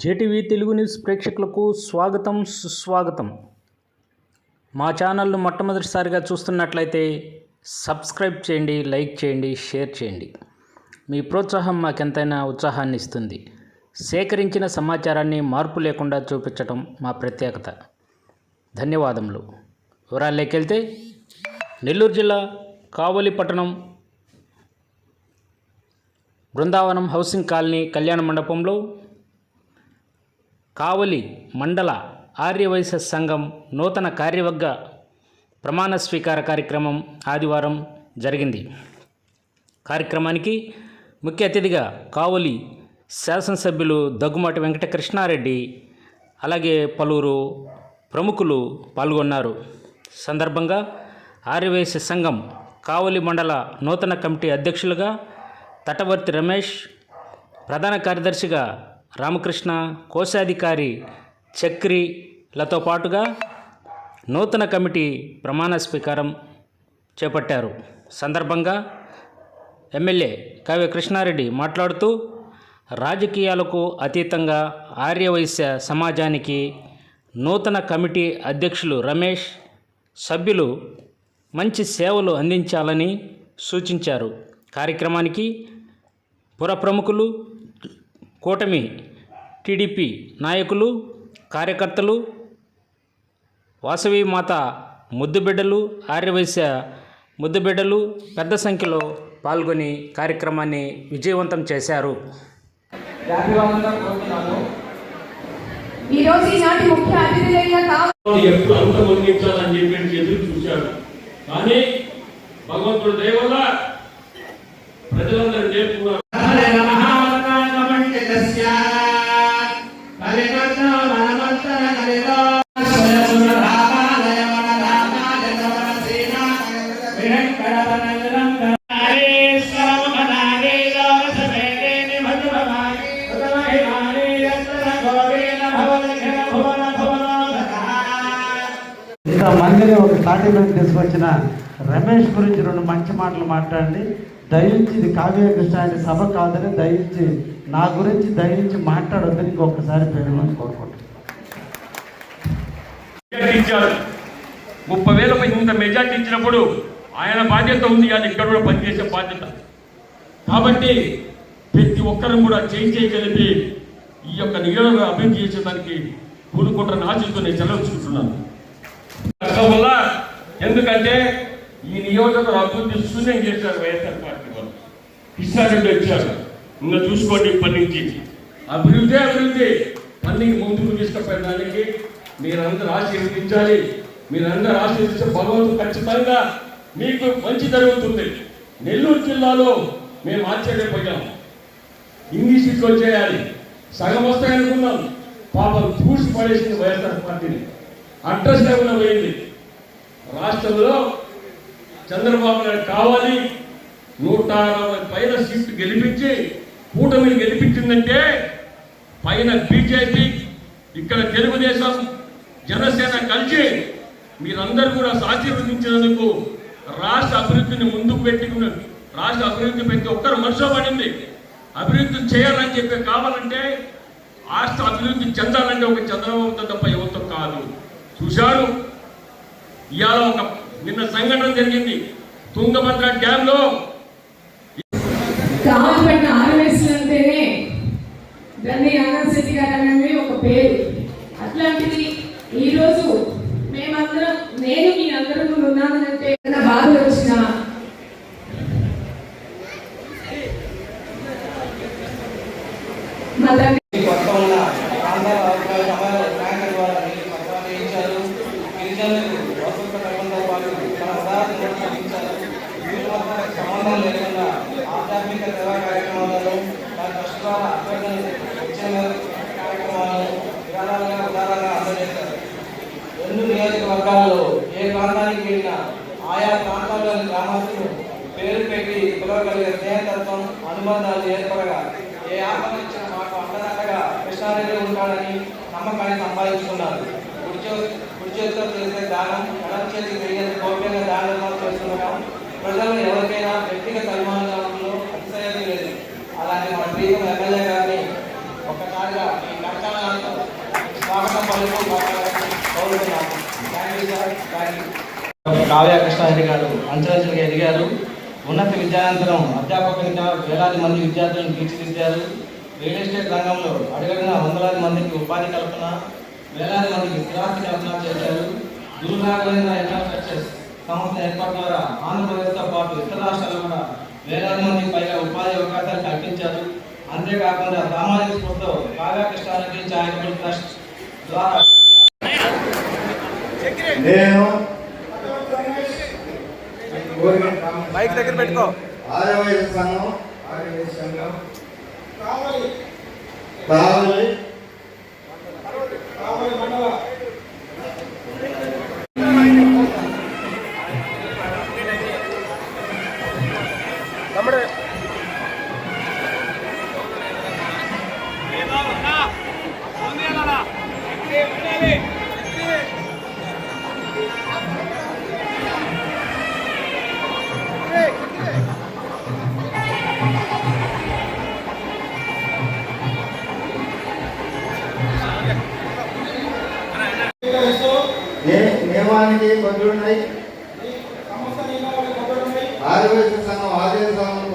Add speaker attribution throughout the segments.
Speaker 1: JTV Telugu news ప్రేక్షకులకు స్వాగతం సుస్వాగతం. మా ఛానల్ను మొట్టమొదటిసారిగా చూస్తున్నట్లయితే సబ్స్క్రైబ్ చేయండి, లైక్ చేయండి, షేర్ చేయండి. మీ ప్రోత్సాహం మాకెంతైనా ఉత్సాహాన్ని ఇస్తుంది. సేకరించిన సమాచారాన్ని మార్పు లేకుండా చూపించడం మా ప్రత్యేకత. ధన్యవాదములు. వివరాల్లోకి వెళ్తే, నెల్లూరు జిల్లా కావలి పట్టణం బృందావనం హౌసింగ్ కాలనీ కళ్యాణ మండపంలో కావలి మండల ఆర్యవైశ్య సంఘం నూతన కార్యవర్గ ప్రమాణ స్వీకార కార్యక్రమం ఆదివారం జరిగింది. కార్యక్రమానికి ముఖ్య అతిథిగా కావలి శాసనసభ్యులు దగ్గుమాటి వెంకటకృష్ణారెడ్డి అలాగే పలువురు ప్రముఖులు పాల్గొన్నారు. సందర్భంగా ఆర్యవైశ్య సంఘం కావలి మండల నూతన కమిటీ అధ్యక్షులుగా తటవర్తి రమేష్, ప్రధాన కార్యదర్శిగా రామకృష్ణ, కోశాధికారి చక్రిలతో పాటుగా నూతన కమిటీ ప్రమాణ స్వీకారం చేపట్టారు. సందర్భంగా ఎమ్మెల్యే కావ్య కృష్ణారెడ్డి మాట్లాడుతూ, రాజకీయాలకు అతీతంగా ఆర్యవైశ్య సమాజానికి నూతన కమిటీ అధ్యక్షులు రమేష్, సభ్యులు మంచి సేవలు అందించాలని సూచించారు. కార్యక్రమానికి పుర ప్రముఖులు, కూటమి టీడీపీ నాయకులు, కార్యకర్తలు, వాసవి మాత ముద్దుబిడ్డలు, ఆర్యవైశ్య ముద్దుబిడ్డలు పెద్ద సంఖ్యలో పాల్గొని కార్యక్రమాన్ని విజయవంతం చేశారు.
Speaker 2: కానీ భగవంతుడు దయ వల్ల ప్రజలందరూ నేర్చుకున్నారు.
Speaker 3: మందిని ఒక తాటిలోకి తీసుకొచ్చిన రమేష్ గురించి రెండు మంచి మాటలు మాట్లాడండి. దయించి, ఇది కావ్య కృష్ణ సభ కాదని దయించి నా గురించి దయించి మాట్లాడొద్దని ఇంకొకసారి పేరు కోరుకుంటాను.
Speaker 2: 30,000 ఇంత మెజార్టీ ఇచ్చినప్పుడు ఆయన బాధ్యత ఉంది, అది ఇక్కడ కూడా పనిచేసే బాధ్యత. కాబట్టి ప్రతి ఒక్కరు కూడా చేయగలిపి ఈ యొక్క నియోజక అభివృద్ధి చేసేదానికి పూనుకుంటారని ఆశిస్తూ నేను సెలవుకుంటున్నాను. వల్ల ఎందుకంటే ఈ నియోజకవర్గ అభివృద్ధి శూన్యం చేశారు వైఎస్ఆర్ పార్టీ వాళ్ళు. కృష్ణారెడ్డి వచ్చారు, ఇంకా చూసుకోండి ఇప్పటి నుంచి అభివృద్ధి అన్ని ముందుకు తీసుకుపోయడానికి మీరందరూ ఆశీర్వదించాలి. మీరందరూ ఆశీర్వదించే భగవంతుడు ఖచ్చితంగా మీకు మంచి జరుగుతుంది. నెల్లూరు జిల్లాలో మేము ఆశ్చర్యపోయాం, ఇన్ని సీట్లు వచ్చేయాలి, సగం వస్తాయనుకున్నాం. పాపం చూసి పడేసింది వైఎస్ఆర్ పార్టీని. అడ్రస్ లేకుండా పోయింది. రాష్ట్రంలో చంద్రబాబు నాయుడు కావాలి 160 పైన సీట్లు గెలిపించి కూటమిని గెలిపించిందంటే పైన బీజేపీ, ఇక్కడ తెలుగుదేశం, జనసేన కలిసి మీరందరూ కూడా ఆశీర్వదించినందుకు రాష్ట్ర అభివృద్ధిని ముందుకు పెట్టుకున్నారు. రాష్ట్ర అభివృద్ధి ప్రతి ఒక్కరు మనసులో పడింది. అభివృద్ధి చేయాలని చెప్పి కావాలంటే రాష్ట్ర అభివృద్ధి చెందాలంటే ఒక చంద్రబాబుతో తప్ప ఎవరితో కాదు. చూశాడు. ఇవాళ ఒక నిన్న సంఘటన జరిగింది తుంగభద్ర డ్యామ్ లో.
Speaker 4: అంటేనే గన్ని రంగశెట్టి గారు అనేది ఒక పేరు. అట్లాంటిది ఈరోజు మేమందరం, నేను మీ అందరం ఉన్నానంటే బాధ వచ్చిన
Speaker 5: సంబంధం లేకుండా ఆధ్యాత్మిక సేవా కార్యక్రమాలను, కార్యక్రమాలను విధానాలుగా ఉదాహరణగా అందజేశారు. 2 నియోజకవర్గాలలో ఏ ప్రాంతానికి వెళ్ళినా ఆయా ప్రాంతాల్లోని గ్రామస్తులు పేరు పెట్టి పిలవగలిగే స్నేహతత్వం, అనుబంధాలు ఏర్పడగా ఏ ఆపద ఇచ్చిన మాకు అండదండగా కృష్ణారెడ్డి ఉంటాడని నమ్మకాన్ని సంపాదించుకున్నారు. కుడి చేతితో చేసే దానం ఎడమ చేతికి తెలియని గోప్యంగా దానం చేస్తుండగా ప్రజలు ఎవరికైనా వ్యక్తిగత అభిమానులలో అతిశయమే లేదు. అలాంటి మన ప్రియమ ఎమ్మెల్యే గారిని ఒక్కసారిగా ఈ కష్టాల కావ్య కృష్ణారెడ్డి గారు అంచెలంచెలుగా ఎదిగారు. ఉన్నత విద్యానంతరం అధ్యాపకునిగా వేలాది మంది విద్యార్థులను తీర్చిదిద్దారు. రియల్ ఎస్టేట్ రంగంలో అడుగడిన వందలాది మందికి ఉపాధి కల్పన, వేలాది మందికి స్థిరాస్తి కల్పన చేశారు. గురు రాఘవేంద్ర ఇన్ఫ్రాస్ట్రక్చర్స్ సంస్థ ఏర్పాటు ద్వారా ఆంధ్రప్రదేశ్తో పాటు ఇతర రాష్ట్రాల్లో కూడా వేలాది మందికి పైగా ఉపాధి అవకాశాలు కల్పించారు. అంతేకాకుండా సామాజిక స్ఫూర్తితో కావ్య కృష్ణారెడ్డి చారిటబుల్ ట్రస్ట్ ద్వారా
Speaker 6: నేను
Speaker 5: బైక్ దగ్గర పెట్టుకో
Speaker 6: ఆర్యవైశ్య సంఘం కావలి నియమానికి కట్టుబడి ఆర్యవైశ్య సంఘం ఆదేశాలను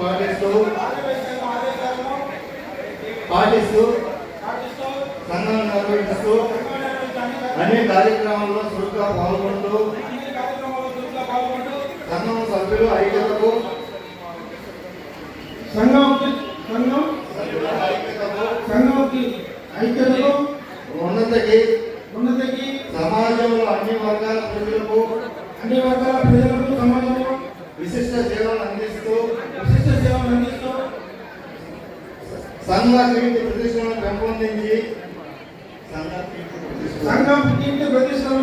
Speaker 6: పాటిస్తూ సంఘం నిర్వహిస్తూ అన్ని కార్యక్రమాల్లో చురుగ్గా పాల్గొంటూ సంఘం సభ్యులు ఐక్యతకు ఉన్నతకి సమాజంలో అన్ని వర్గాల ప్రజలకు సమాజంలో విశిష్ట సేవలు అందిస్తూ సంఘ కీర్తి ప్రతిష్టలను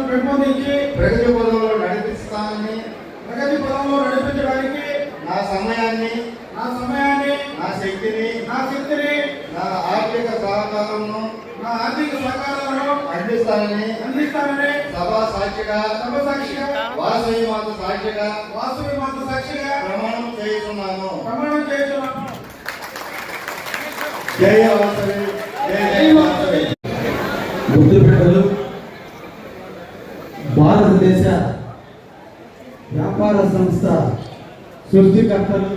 Speaker 6: పెంపొందించి ప్రగతి పదంలో నడిపించడానికి నా సమయాన్ని నా శక్తిని నా ఆర్థిక సహకారంను అందిస్తానని సభా సాక్షిగా వాసవి మాత సాక్షిగా ప్రమాణం చేస్తున్నాను. జయ వాసవి, జయ వాసవి.
Speaker 3: ముద్దుబిడ్డలు, భారతదేశ వ్యాపార సంస్థ సృష్టికర్తలు,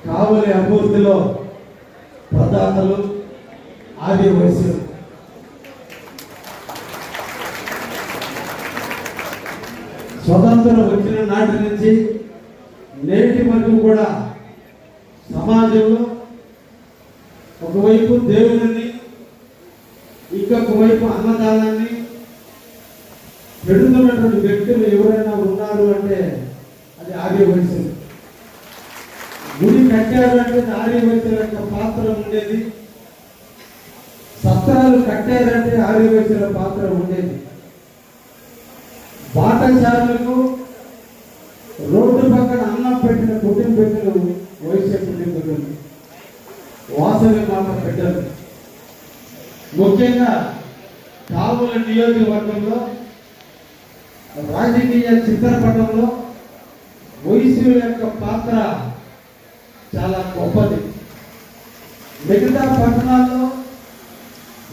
Speaker 3: కావలి అభివృద్ధిలో ప్రదాతలు, ఆదివాసులు. స్వతంత్రం వచ్చిన నాటి నుంచి నేటి వరకు కూడా సమాజంలో ఒకవైపు దేవుడిని, ఇంకొక వైపు అన్నదానాన్ని పెడుతున్నటువంటి వ్యక్తులు ఎవరైనా ఉన్నారు అంటే అది ఆదివాసులు. గుడి కట్టారు అంటే ఆదివాసుల యొక్క పాత్ర ఉండేది. సత్రాలు కట్టారంటే ఆదివాసుల పాత్ర ఉండేది. బాటసారులకు రోడ్డు పక్కన అన్నం పెట్టిన కుటుంబీకులు వైశ్య కుటుంబీకులు, వాసవి మాత బిడ్డలు. ముఖ్యంగా కావలి నియోజకవర్గంలో రాజకీయ చిత్రపటంలో వైశ్యుల యొక్క పాత్ర చాలా గొప్పది. మిగతా పట్టణాల్లో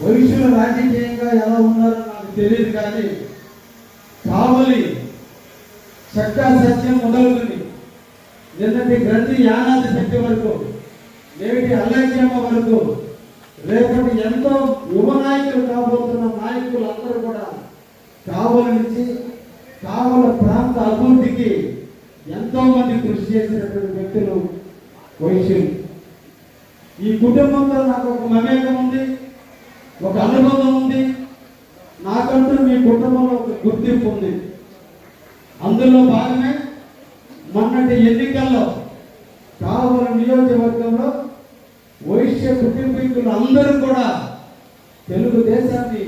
Speaker 3: వైశ్యులు రాజకీయంగా ఎలా ఉన్నారో నాకు తెలియదు, కానీ కావలి చక్కా సత్యం మొదలుకొని నిన్నటి గ్రంథి యానాది శక్తి వరకు, నేటి అల్లయ్యమ్మ వరకు, రేపటి ఎంతో యువ నాయకులు కాబోతున్న నాయకులు అందరూ కూడా కావలి నుంచి కావలి ప్రాంత అభివృద్ధికి ఎంతో మంది కృషి చేసినటువంటి వ్యక్తులు వైశ్యులు. ఈ కుటుంబంతో నాకు ఒక మమేకం ఉంది, ఒక అనుబంధం ఉంది. నాకంటూ మీ కుటుంబంలో ఒక గుర్తింపు ఉంది. అందులో భాగమే మొన్నటి ఎన్నికల్లో కావలి నియోజకవర్గంలో వైశ్య కుటుంబీకులు అందరూ కూడా తెలుగుదేశాన్ని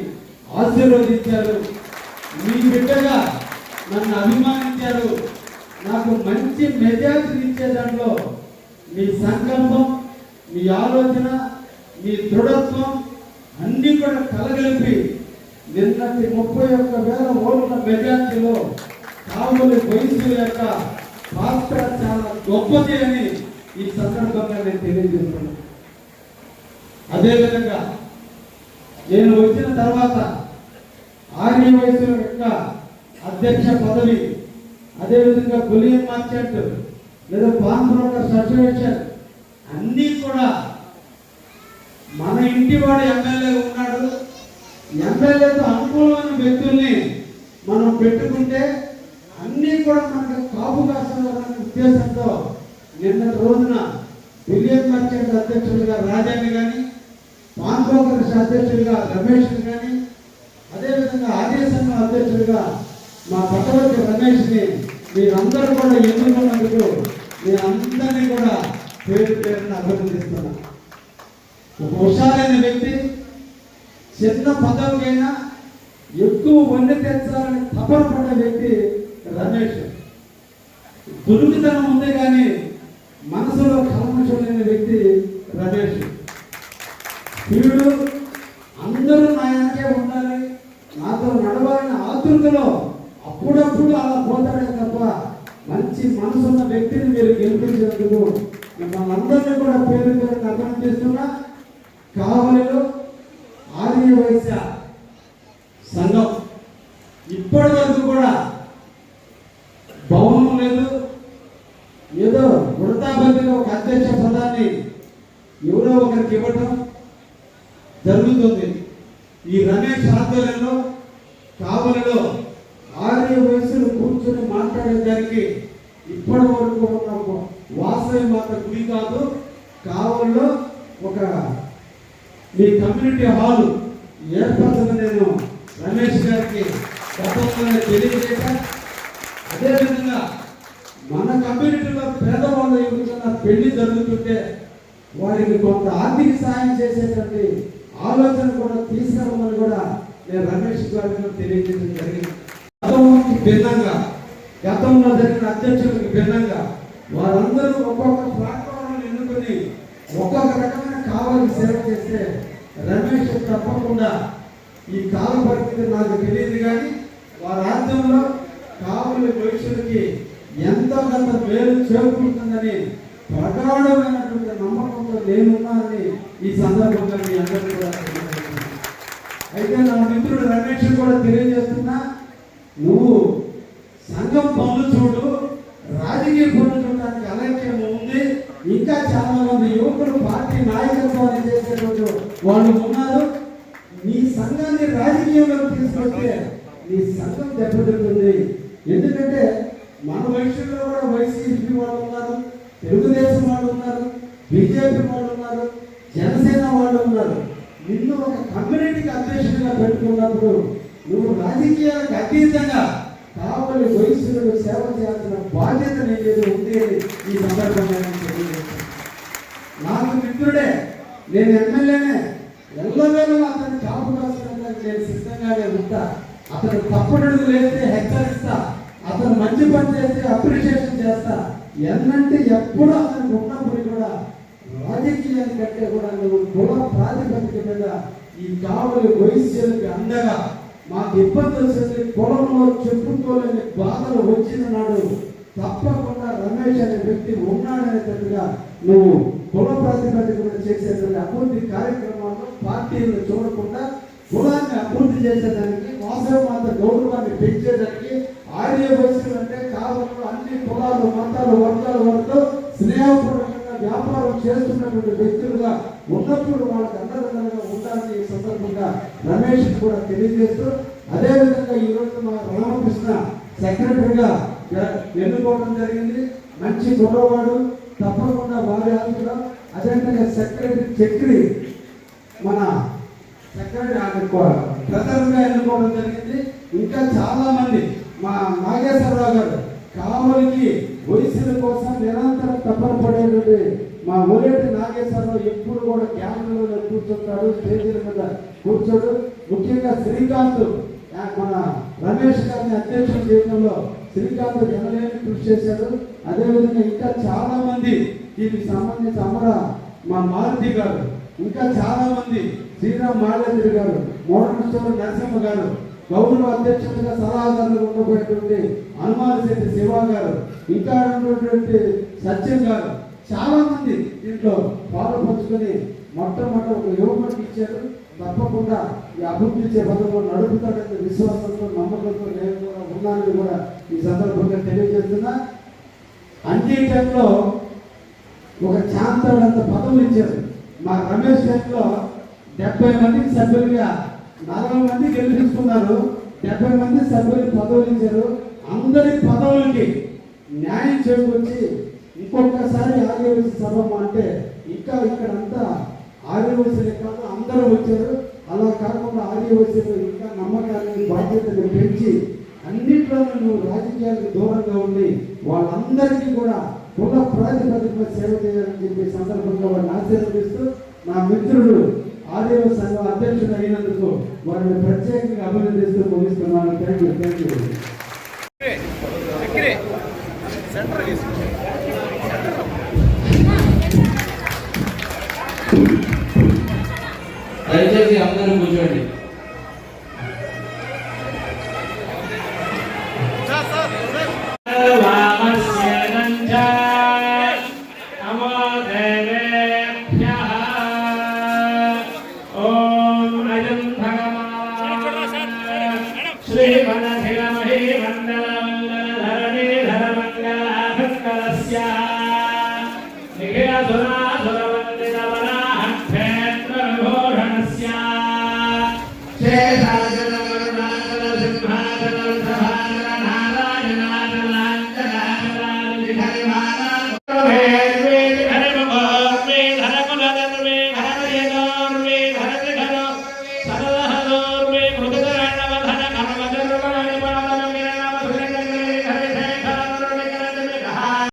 Speaker 3: ఆశీర్వదించారు. మీ బిడ్డగా నన్ను అభిమానించారు. నాకు మంచి మెజారిటీ ఇచ్చే దాంట్లో మీ సంకల్పం, మీ ఆలోచన, మీ దృఢత్వం అన్నీ కూడా కలగలిపి నిన్నటి 31,000 ఓట్ల మెజార్టీలో కావలి వైశ్యుల యొక్క పాత్ర చాలా గొప్పది అని ఈ సందర్భంగా నేను తెలియజేస్తున్నాను. అదేవిధంగా నేను వచ్చిన తర్వాత ఆర్య వైశ్యుల యొక్క అధ్యక్ష పదవి, అదేవిధంగా బులియన్ మార్కెట్ లేదా పాన్ బ్రోకర్స్ అసోసియేషన్ అన్నీ కూడా మన ఇంటి వాడు ఎమ్మెల్యే ఉన్నాడు, ఎమ్మెల్యేతో అనుకూలమైన వ్యక్తుల్ని మనం పెట్టుకుంటే అన్నీ కూడా మనకు కాపు కాస్తారనే ఉద్దేశంతో నిన్నటి రోజున బిలియన్ మార్కెట్ అధ్యక్షుడిగా రాజాని కానీ, పాన్ బ్రోకర్స్ అధ్యక్షుడిగా రమేష్ కానీ, అదేవిధంగా ఆర్య సంఘం అధ్యక్షుడిగా మా పట్టవర్తి రమేష్ని మీరందరూ కూడా ఎన్నుకున్నందుకు మీరందరినీ కూడా పేరు పేరుని అభినందిస్తున్నా. ఒక హుషారైన వ్యక్తి, చిన్న పదవికైనా ఎక్కువ వండి తెచ్చాలని తపన పడ్డ వ్యక్తి రమేష్. దుర్మితనం ఉంది కానీ మనసులో కల్మషం లేని వ్యక్తి రమేష్. వీడు అందరూ నా వెనకే ఉండాలి, నాతో నడవాలని ఆతృతలో అప్పుడప్పుడు అలా పోతాడే తప్ప మంచి మనసున్న వ్యక్తిని మీరు గెలిపించినందుకు మిమ్మల్ని అందరినీ కూడా పేరు పేరుని అభినందిస్తున్నా. కావలిలో ఆర్య వైశ్య సంఘం ఇప్పటి వరకు కూడా భవనం లేదు, ఏదో వృతాబంధిగా ఒక అధ్యక్ష పదాన్ని ఎవరో ఒకరికి ఇవ్వటం జరుగుతుంది. ఈ రమేష్ ఆధ్వర్యంలో కావలిలో ఆర్య వయసులు కూర్చొని మాట్లాడేదానికి ఇప్పటి వరకు ఉన్న వాసవి మాత గుడి కాదు, కావలిలో ఒక మీ కమ్యూనిటీ హాల్ ఏర్పరచని నేను రమేష్ గారికి గతంలోనే తెలియజేశాను. అదేవిధంగా మన కమ్యూనిటీలో పేదవాళ్ళు ఎవరికైనా పెళ్లి జరుగుతుంటే వారికి కొంత ఆర్థిక సాయం చేసేటువంటి ఆలోచన కూడా తీసుకురామని కూడా నేను రమేష్ గారికి తెలియజేయడం జరిగింది. గతంలోకి భిన్నంగా, గతంలో జరిగిన అధ్యక్షులకు భిన్నంగా వారందరూ ఒక్కొక్క ప్లాట్ఫామ్ ఎన్నుకొని ఒక్కొక్క రకమైన కావాలని సేవ చేస్తే రమేష్ తప్పకుండా ఈ కాల పరిస్థితి నాకు తెలియదు కానీ వారి రాజ్యంలో కావలి భవిష్యత్తుకి ఎంతో కొంత మేలు చేకూరుతుందని ప్రగాఢమైనటువంటి నమ్మకంతో నేనున్నానని ఈ సందర్భంగా మీ అందరికీ కూడా తెలియజేస్తున్నాను. అయితే నా మిత్రుడు రమేష్ కూడా తెలియజేస్తున్నా, నువ్వు సంఘం పనులు చూడు, రాజకీయ పనులు చూడడానికి అలక్ష్యం ఉంది. ఇంకా చాలా మంది యువకులు పార్టీ నాయకత్వాన్ని చేసేటప్పుడు వాళ్ళు ఉన్నారు. నీ సంఘాన్ని రాజకీయంలోకి తీసుకొస్తే నీ సంఘం దెబ్బతింటుంది. ఎందుకంటే మన వయసులో కూడా వైసీపీ వాళ్ళు ఉన్నారు, తెలుగుదేశం వాళ్ళు ఉన్నారు, బీజేపీ వాళ్ళు ఉన్నారు, జనసేన వాళ్ళు ఉన్నారు. నిన్ను ఒక కమ్యూనిటీకి అధ్యక్షుడిగా పెట్టుకున్నప్పుడు నువ్వు రాజకీయాలకు అతీతంగా కావలి వయసులకు సేవ చేయాల్సిన బాధ్యత నీకు ఉంది అని ఈ సందర్భంగా తెలియజేస్తాను. నాకు మిత్రుడే, నేను ఎమ్మెల్యేనే, ఎల్లవేళ అతన్ని కాపు కాసుకోవడానికి నేను సిద్ధంగానే ఉంటా. అతను తప్పడుగు లేస్తే హెచ్చరిస్తా, అతను మంచి పని చేస్తే అప్రిషియేషన్ చేస్తా. ఎన్నంటే ఎప్పుడు అతనికి ఉన్నప్పుడు కూడా రాజకీయాన్ని కంటే కూడా నువ్వు కుల ప్రాతిపదిక మీద ఈ కావలి వయస్సులకి అందగా మాకు ఇబ్బంది వచ్చింది, కులంలో చెప్పుకోలేని బాధలు వచ్చిన నాడు తప్పకుండా రమేష్ అనే వ్యక్తి ఉన్నాడనేటట్టుగా నువ్వు కుల ప్రాతిపదిక చేసేటువంటి అభివృద్ధి కార్యక్రమాల్లో పార్టీలను చూడకుండా కులాన్ని అభివృద్ధి చేసేదానికి, వాసవ మాత గౌరవాన్ని పెంచేదానికి, ఆర్య వయసులు అంటే కావలిలో అన్ని కులాలు మతాలు వర్గాల వరకు స్నేహపూర్వకంగా వ్యాపారం చేస్తున్నటువంటి వ్యక్తులుగా ఉన్నప్పుడు వాళ్ళకి అండదండలుగా ఉండాలని ఈ సందర్భంగా రమేష్ కూడా తెలియజేస్తూ, అదేవిధంగా ఈరోజు మా రామకృష్ణ సెక్రటరీగా ఎన్నుకోవడం జరిగింది. మంచి గొడవవాడు, తప్పకుండా వారి ఆలోచన. అదేవిధంగా సెక్రటరీ చక్రి మన సెక్రటరీ ప్రధానంగా ఎన్నుకోవడం జరిగింది. ఇంకా చాలా మంది మా నాగేశ్వరరావు గారు కావలికి వయసుల కోసం నిరంతరం తప్పన పడేటువంటి మా ఊరేటి నాగేశ్వరరావు ఎప్పుడు కూడా క్యాంపులలో కూర్చుంటాడు, స్టేజీల మీద కూర్చోడు. ముఖ్యంగా శ్రీకాంత్ మన రమేష్ గారిని అధ్యక్షులు చేయడంలో శ్రీకాంత్ ఎనలేని కృషి చేశాడు. అదేవిధంగా ఇంకా చాలా మంది దీనికి సంబంధించి మా మారుతి గారు, ఇంకా చాలా మంది శ్రీరామ్ మాళేంద్ర గారు, మోడల్ స్టోర్ నరసింహ గారు, గౌరవ అధ్యక్షులుగా సలహాదారులు ఉండబోయేటువంటి హనుమాన్ శెట్టి శివ గారు, ఇంకా ఉన్నటువంటి సత్యం గారు, చాలా మంది దీంట్లో పాలు పంచుకొని మొట్టమొదటి ఒక యువకుడికి ఇచ్చారు. తప్పకుండా ఈ అభివృద్ధి పథకంలో నడుపుతాడనే విశ్వాసంతో నమ్మకంతో నేను కూడా ఉన్నానని కూడా ఈ సందర్భంగా తెలియజేస్తున్నా. అన్ని టైంలో ఒక చాంతాడంత పదవులు ఇచ్చారు. మా రమేష్ టైంలో 70 మందికి సభ్యులుగా 40 మంది గెలిపించుకున్నారు. 70 మంది సభ్యులకు పదవులు ఇచ్చారు. అందరి పదవులకి న్యాయం చేకూర్చి ఇంకొకసారి ఆర్యవైశ్య సభ అంటే ఇంకా ఇక్కడంతా ఆర్యవైశ్యులే కాదు అందరూ వచ్చారు. అలా కాకుండా ఆర్యవైశ్యులు ఇంకా నమ్మకాన్ని బాధ్యతను పెంచి అన్నింటిలోనూ నువ్వు రాజకీయాలకు దూరంగా ఉండి వాళ్ళందరికీ కూడా కుల ప్రాతిపదికన సేవ చేయాలని చెప్పి సందర్భంగా వారిని ఆశీర్వదిస్తూ నా మిత్రుడు ఆర్యవైశ్య సంఘం అధ్యక్షుడు అయినందుకు వారిని ప్రత్యేకంగా అభినందిస్తూ ముగిస్తున్నాను. Thank you.
Speaker 5: దయచేసి అందరూ కూర్చోండి.
Speaker 6: సార్